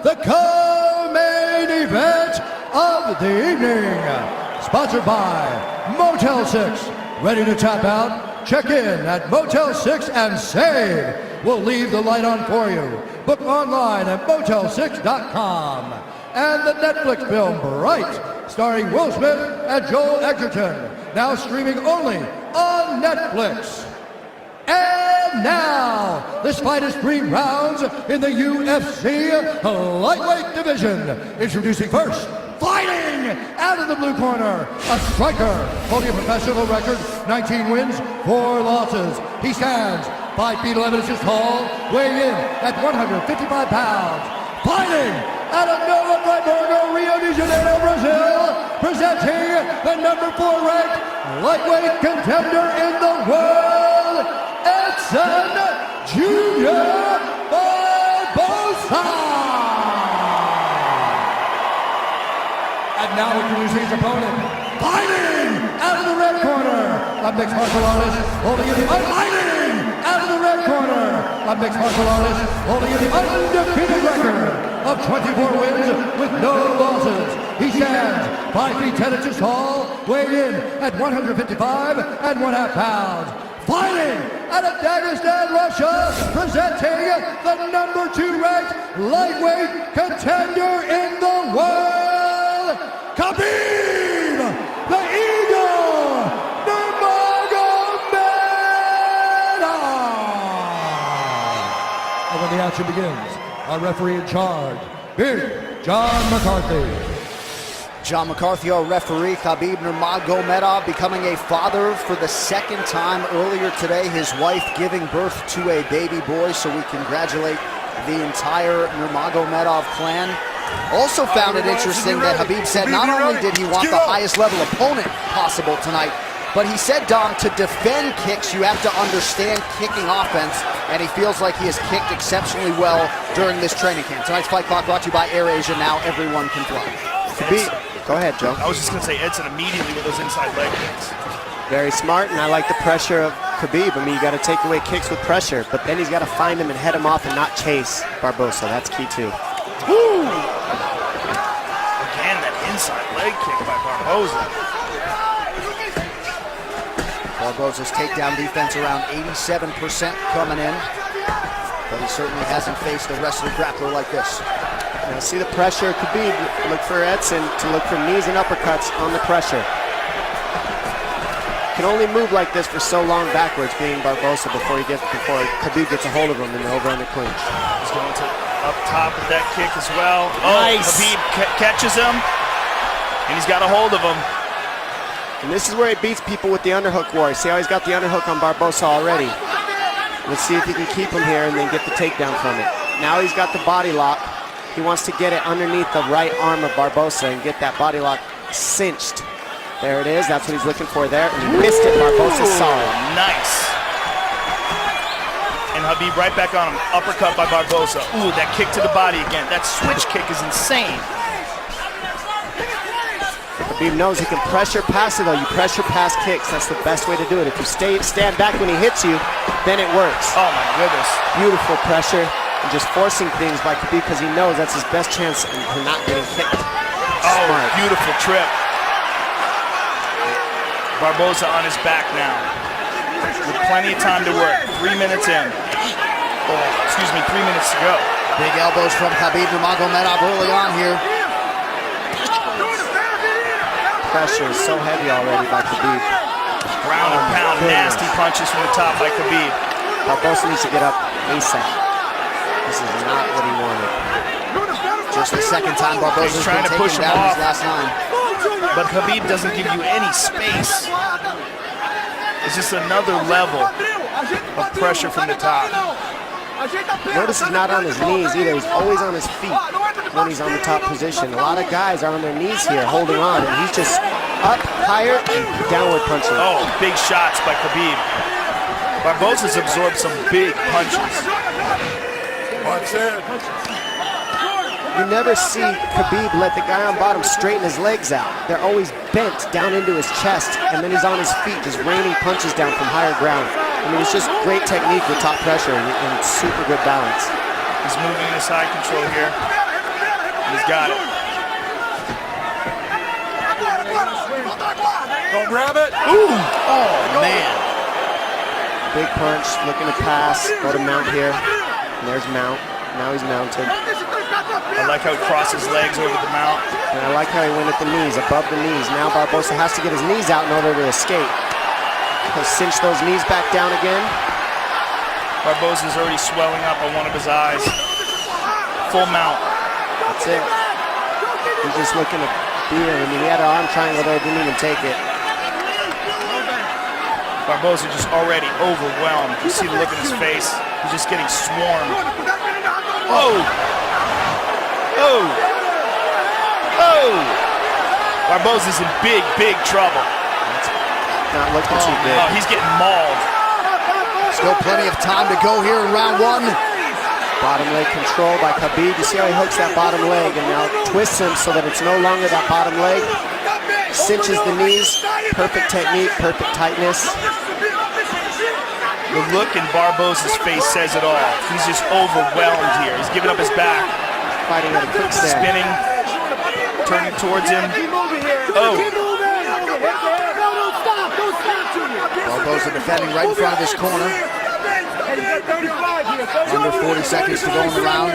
the co-main event of the evening. Sponsored by Motel 6. Ready to tap out? Check in at Motel 6 and save. We'll leave the light on for you. Book online at motel6.com. And the Netflix film Bright, starring Will Smith and Joel Edgerton, now streaming only on Netflix. And now, this fight is 3 rounds in the UFC lightweight division. Introducing first, fighting out of the blue corner, a striker holding a professional record, 19 wins, 4 losses. He stands 5 feet 11 inches tall, weighing in at 155 pounds. Fighting out of Nova Friburgo, Rio de Janeiro, Brazil, presenting the number 4 ranked lightweight contender in the world, Edson Barboza. And now introducing his opponent, fighting out of the red corner, a mixed martial artist holding in the fighting out of the red corner, a mixed martial artist holding in the undefeated record of 24 wins with no losses. He stands 5 feet 10 inches tall, weighing in at 155 and 1/2 pounds. Fighting out of Dagestan, Russia, presenting the number 2 ranked lightweight contender in the world, Khabib, the Eagle, Nurmagomedova. And when the action begins, our referee in charge, Big John McCarthy. John McCarthy, our referee. Khabib Nurmagomedov becoming a father for the 2nd time earlier today. His wife giving birth to a baby boy, so we congratulate the entire Nurmagomedov clan. Also found it interesting that Khabib said not only did he want the highest level opponent possible tonight, but he said, Dom, to defend kicks, you have to understand kicking offense, and he feels like he has kicked exceptionally well during this training camp. Tonight's Fight Clock brought to you by AirAsia. Now everyone can fly. Khabib. Go ahead, Joe. I was just going to say Edson immediately with those inside leg kicks. Very smart, and I like the pressure of Khabib. I mean, you got to take away kicks with pressure, but then he's got to find him and head him off and not chase Barboza. That's key, too. Woo! Again, that inside leg kick by Barboza. Barboza's takedown defense around 87% coming in, but he certainly hasn't faced a wrestler grappler like this. Now see the pressure, Khabib, look for Edson to look for knees and uppercuts on the pressure. Can only move like this for so long backwards, being Barboza, before Khabib gets a hold of him in the over-under clinch. He's going to up top with that kick as well. Nice. Khabib catches him, and he's got a hold of him. And this is where he beats people with the underhook war. See how he's got the underhook on Barboza already. Let's see if he can keep him here and then get the takedown from it. Now he's got the body lock. He wants to get it underneath the right arm of Barboza and get that body lock cinched. There it is. That's what he's looking for there. And he missed it. Barboza saw it. Nice. And Khabib right back on him. Uppercut by Barboza. Ooh, that kick to the body again. That switch kick is insane. Khabib knows he can pressure pass it, though. You pressure pass kicks. That's the best way to do it. If you stand back when he hits you, then it works. Oh, my goodness. Beautiful pressure. And just forcing things by Khabib because he knows that's his best chance for not getting kicked. Oh, smart. Beautiful trip. Barboza on his back now. With plenty of time to work. 3 minutes in. Oh, excuse me, 3 minutes to go. Big elbows from Khabib Nurmagomedov early on here. Pressure is so heavy already by Khabib. Ground and pound, nasty punches from the top by Khabib. Barboza needs to get up ASAP. This is not what he wanted. Just the 2nd time Barboza's trying been to push taken him down off. his last 9. But Khabib doesn't give you any space. It's just another level of pressure from the top. Notice he's not on his knees either. He's always on his feet when he's on the top position. A lot of guys are on their knees here holding on, and he's just up, higher, and downward punching. Oh, big shots by Khabib. Barboza's absorbed some big punches. Watch it. You never see Khabib let the guy on bottom straighten his legs out. They're always bent down into his chest, and then he's on his feet just raining punches down from higher ground. I mean, it's just great technique with top pressure and super good balance. He's moving into side control here. got it. Don't grab it. Ooh! Oh, man. Big punch, looking to pass. Go to mount here. And there's mount. Now he's mounted. I like how he crossed his legs over the mount. And I like how he went at the knees, above the knees. Now Barboza has to get his knees out in order to escape. He'll cinch those knees back down again. Barboza's already swelling up on one of his eyes. Full mount. That's it. He's just looking to beat him. I mean, he had an arm triangle there, didn't even take it. Barboza just already overwhelmed. You see the look in his face. He's just getting swarmed. Oh! Oh! Oh! Barboza's in big, big trouble. Not looking too good. Oh, he's getting mauled. Still plenty of time to go here in round one. Bottom leg control by Khabib. You see how he hooks that bottom leg and now twists him so that it's no longer that bottom leg. Cinches the knees. Perfect technique, perfect tightness. The look in Barboza's face says it all. He's just overwhelmed here. He's giving up his back. Fighting at a quick stand. Spinning. Turning towards him. Oh. Barboza defending right in front of his corner. Under 40 seconds to go in the round.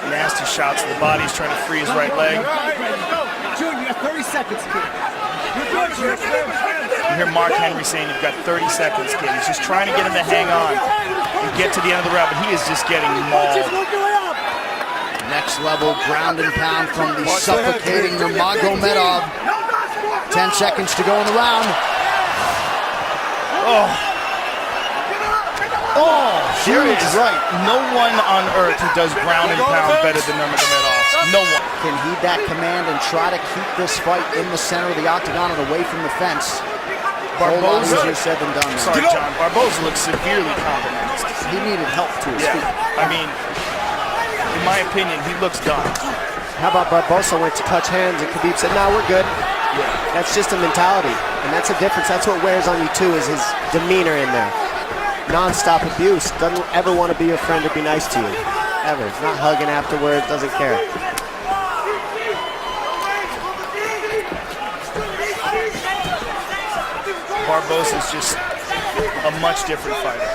Nasty shots to the body. He's trying to free his right leg. Junior, you got 30 seconds, kid. You hear Mark Henry saying you've got 30 seconds, kid. He's just trying to get him to hang on and get to the end of the round, but he is just getting mauled. Next level ground and pound from the suffocating Nurmagomedov. 10 seconds to go in the round. Oh. Oh, there is right. no one on earth who does ground and pound better than Nurmagomedov. No one. Can heed that command and try to keep this fight in the center of the octagon and away from the fence. Barboza, easier said than done. sorry, John. Barboza looks severely compromised. He needed help to his feet. I mean, in my opinion, he looks done. How about Barboza went to touch hands and Khabib said, "No, we're good." Yeah. That's just a mentality, and that's a difference. That's what wears on you too, is his demeanor in there. Non-stop abuse. Doesn't ever want to be your friend or be nice to you. Ever. Not hugging afterwards. Doesn't care. Barboza's just a much different fighter.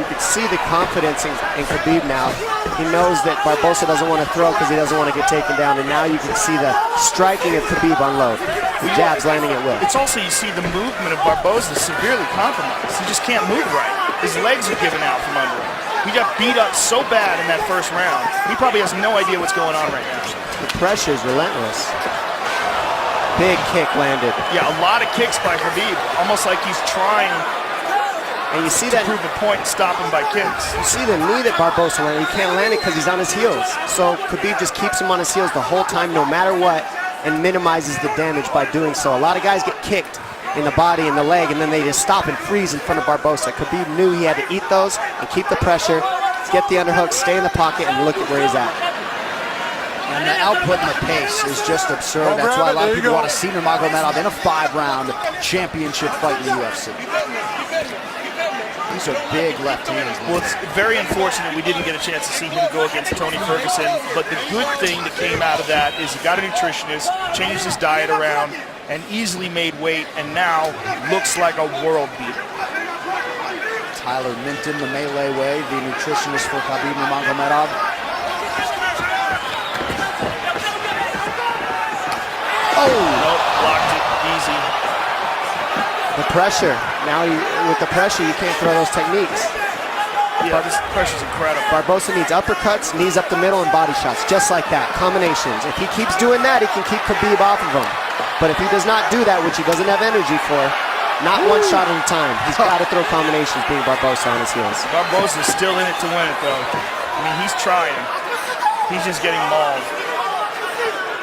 You can see the confidence in Khabib now. He knows that Barboza doesn't want to throw because he doesn't want to get taken down, and now you can see the striking of Khabib unload. The jabs landing at will. It's also, you see the movement of Barboza severely compromised. He just can't move right. His legs are giving out from under him. He got beat up so bad in that first round. He probably has no idea what's going on right now. The pressure is relentless. Big kick landed. Yeah, a lot of kicks by Khabib. Almost like he's trying And you see to that. prove a point and stop him by kicks. You see the knee that Barboza landed. He can't land it because he's on his heels. So Khabib just keeps him on his heels the whole time, no matter what, and minimizes the damage by doing so. A lot of guys get kicked in the body and the leg, and then they just stop and freeze in front of Barboza. Khabib knew he had to eat those and keep the pressure, get the underhook, stay in the pocket, and look at where he's at. And the output and the pace is just absurd. That's why a lot of people want to see Nurmagomedov in a 5-round championship fight in the UFC. These are big left hands. Well, it's very unfortunate we didn't get a chance to see him go against Tony Ferguson, but the good thing that came out of that is he got a nutritionist, changed his diet around, and easily made weight, and now looks like a world beater. Tyler Minton, the melee way, the nutritionist for Khabib Nurmagomedov. Oh! Nope, blocked it, easy. The pressure. Now, with the pressure, you can't throw those techniques. Yeah, this pressure's incredible. Barboza needs uppercuts, knees up the middle, and body shots, just like that, combinations. If he keeps doing that, he can keep Khabib off of him. But if he does not do that, which he doesn't have energy for, not one shot at a time, he's got to throw combinations, being Barboza on his heels. Barboza's still in it to win it, though. I mean, he's trying. He's just getting mauled.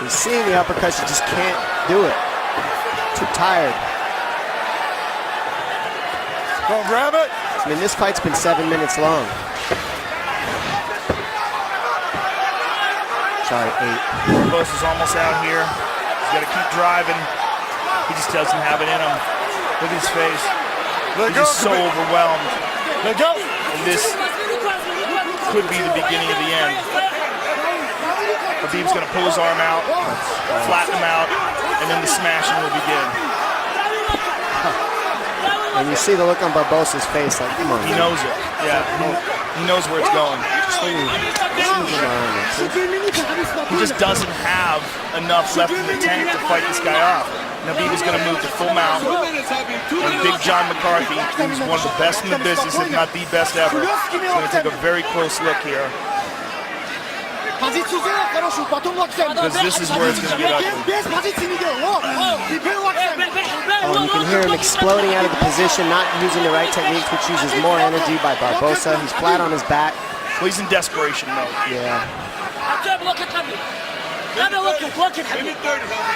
He's seeing the uppercuts, he just can't do it. Too tired. Don't grab it. I mean, this fight's been 7 minutes long. Sorry, 8. Barboza's almost out here. He's got to keep driving. He just doesn't have it in him. Look at his face. Let He's go. just so overwhelmed. Let go. And this could be the beginning of the end. Khabib's going to pull his arm out, flatten him out, and then the smashing will begin. And you see the look on Barbosa's face, like, come on. He knows it. Yeah, he knows where it's going. He just doesn't have enough left in the tank to fight this guy off. Khabib is going to move to full mount. And Big John McCarthy, who's one of the best in the business, if not the best ever, is going to take a very close look here. Because this is where it's going to get ugly. Oh, you can hear him exploding out of the position, not using the right techniques, which uses more energy by Barboza. He's flat on his back. Well, he's in desperation mode. Yeah.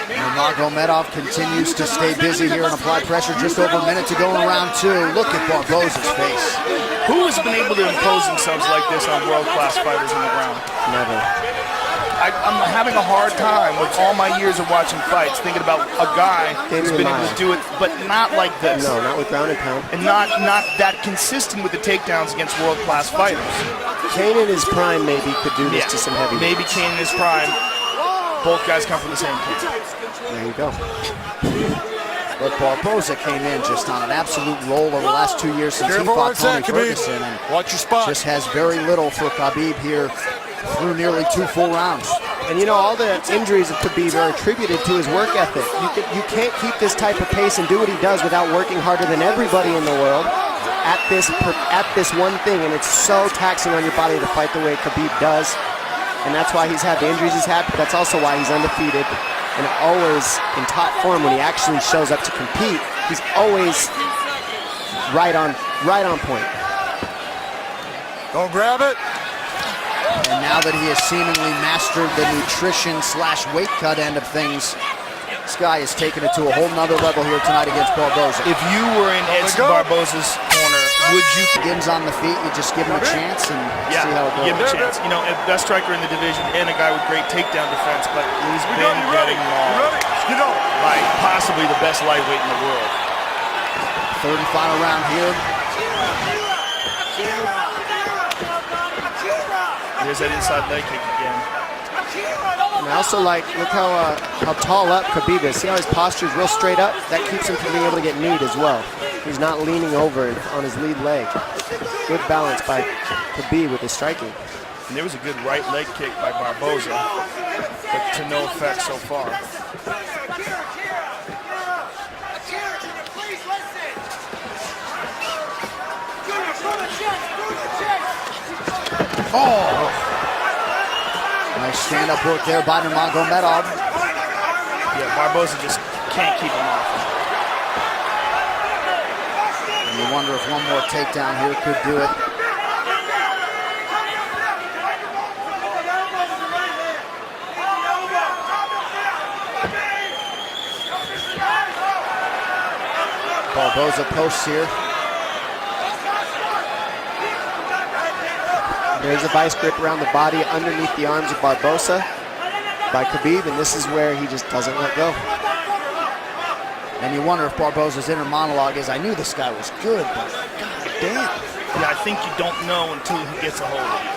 Nurmagomedov continues to stay busy here and apply pressure. Just over a minute to go in round 2. Look at Barboza's face. Who has been able to impose themselves like this on world-class fighters on the ground? Never. I'm having a hard time with all my years of watching fights, thinking about a guy who's been able to do it, but not like this. No, not with ground and pound. And not that consistent with the takedowns against world-class fighters. Kane in his prime maybe could do this to some heavy. Maybe Kane in his prime. Both guys come from the same camp. There you go. But Barboza came in just on an absolute roll over the last 2 years since he fought Tony Ferguson. And watch your spot. Just has very little for Khabib here through nearly 2 full rounds. And you know, all the injuries of Khabib are attributed to his work ethic. You can't keep this type of pace and do what he does without working harder than everybody in the world at this one thing. And it's so taxing on your body to fight the way Khabib does. And that's why he's had the injuries he's had, but that's also why he's undefeated and always in top form when he actually shows up to compete. He's always right on point. Don't grab it. And now that he has seemingly mastered the nutrition/weight cut end of things, this guy has taken it to a whole nother level here tonight against Barboza. If you were in Edson Barboza's corner, would you? Begins on the feet, you just give him a chance and see how it goes. Give him a chance. You know, best striker in the division and a guy with great takedown defense, but he's been getting mauled by possibly the best lightweight in the world. Third and final round here. There's that inside leg kick again. And I also like, look how tall up Khabib is. See how his posture is real straight up? That keeps him from being able to get kneed as well. He's not leaning over on his lead leg. Good balance by Khabib with his striking. And there was a good right leg kick by Barboza, but to no effect so far. Oh! Nice stand-up work there by Nurmagomedov. Yeah, Barboza just can't keep him off. And you wonder if one more takedown here could do it. Barboza posts here. There's a vice grip around the body underneath the arms of Barboza by Khabib, and this is where he just doesn't let go. And you wonder if Barboza's inner monologue is, I knew this guy was good, but god damn. Yeah, I think you don't know until he gets a hold of you.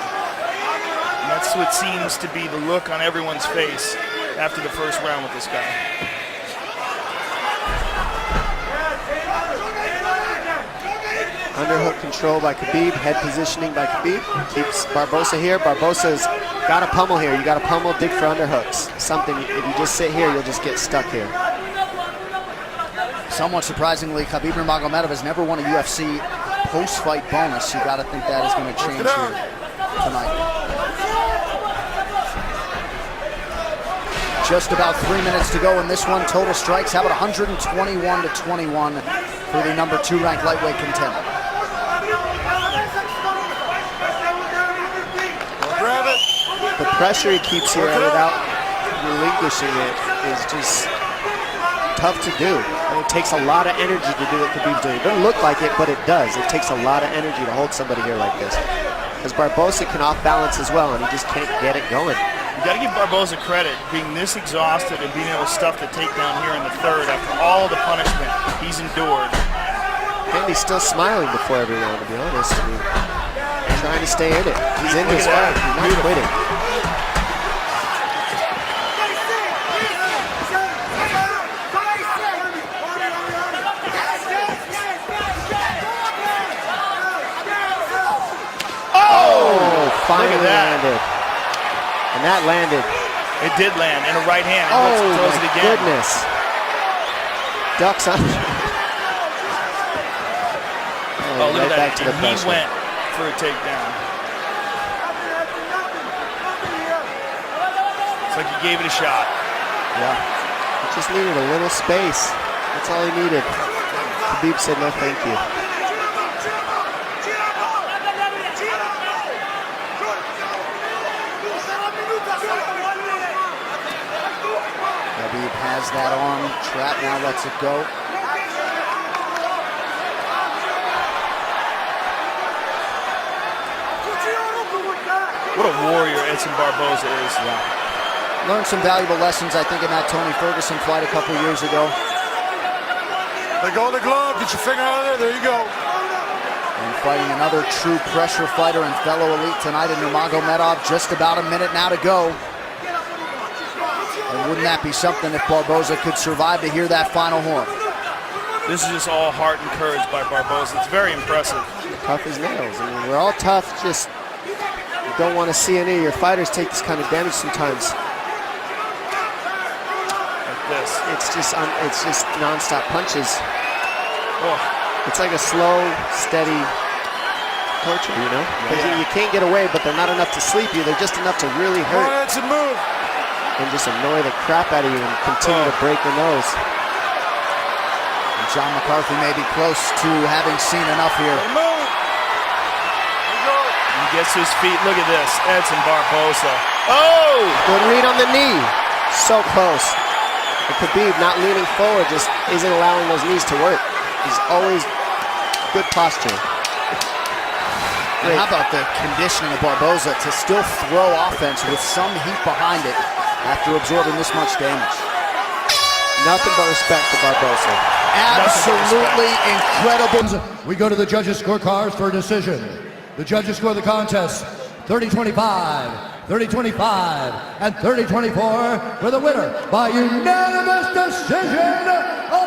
And that's what seems to be the look on everyone's face after the first round with this guy. Underhook control by Khabib, head positioning by Khabib. Keeps Barboza here. Barboza's got a pummel here. You got to pummel, dig for underhooks. Something, if you just sit here, you'll just get stuck here. Somewhat surprisingly, Khabib Nurmagomedov has never won a UFC post-fight bonus. You got to think that is going to change here tonight. Just about 3 minutes to go in this one. Total strikes, how about 121-21 for the number 2 ranked lightweight contender. Grab it. The pressure he keeps here without relinquishing it is just tough to do. And it takes a lot of energy to do what Khabib's doing. It doesn't look like it, but it does. It takes a lot of energy to hold somebody here like this. Because Barboza can off balance as well, and he just can't get it going. You got to give Barboza credit, being this exhausted and being able to stuff the takedown here in the third after all the punishment he's endured. And he's still smiling before every round, to be honest. I mean, trying to stay in it. He's in this fight. He's not quitting. Finally landed. And that landed. It did land in a right hand. Oh, throws it my again. goodness. Ducks on. Oh, look right at back that. to the And pressure. he went for a takedown. It's like he gave it a shot. Yeah. He just needed a little space. That's all he needed. Khabib said no thank you. Khabib has that arm trapped, now lets it go. What a warrior Edson Barboza is. Yeah. Learned some valuable lessons, I think, in that Tony Ferguson fight a couple years ago. Let go of the glove. Get your finger out of there. There you go. And fighting another true pressure fighter and fellow elite tonight in Nurmagomedov. Just about a minute now to go. And wouldn't that be something if Barboza could survive to hear that final horn? This is just all heart and courage by Barboza. It's very impressive. Tough as nails. I mean, we're all tough, just you don't want to see any of your fighters take this kind of damage sometimes. Like this. It's just non-stop punches. Oh. It's like a slow, steady torture, you know? Because you can't get away, but they're not enough to sleep you. They're just enough to really Come on, hurt Edson, move. and just annoy the crap out of you and continue to break the nose. And John McCarthy may be close to having seen enough here. Move. He gets to his feet. Look at this. Edson Barboza. Oh! Good read on the knee. So close. And Khabib not leaning forward just isn't allowing those knees to work. He's always good posture. And how about the conditioning of Barboza to still throw offense with some heat behind it after absorbing this much damage? Nothing but respect to Barboza. Absolutely incredible. We go to the judges' scorecards for a decision. The judges score the contest 30-25, 30-25, and 30-24 for the winner by unanimous decision of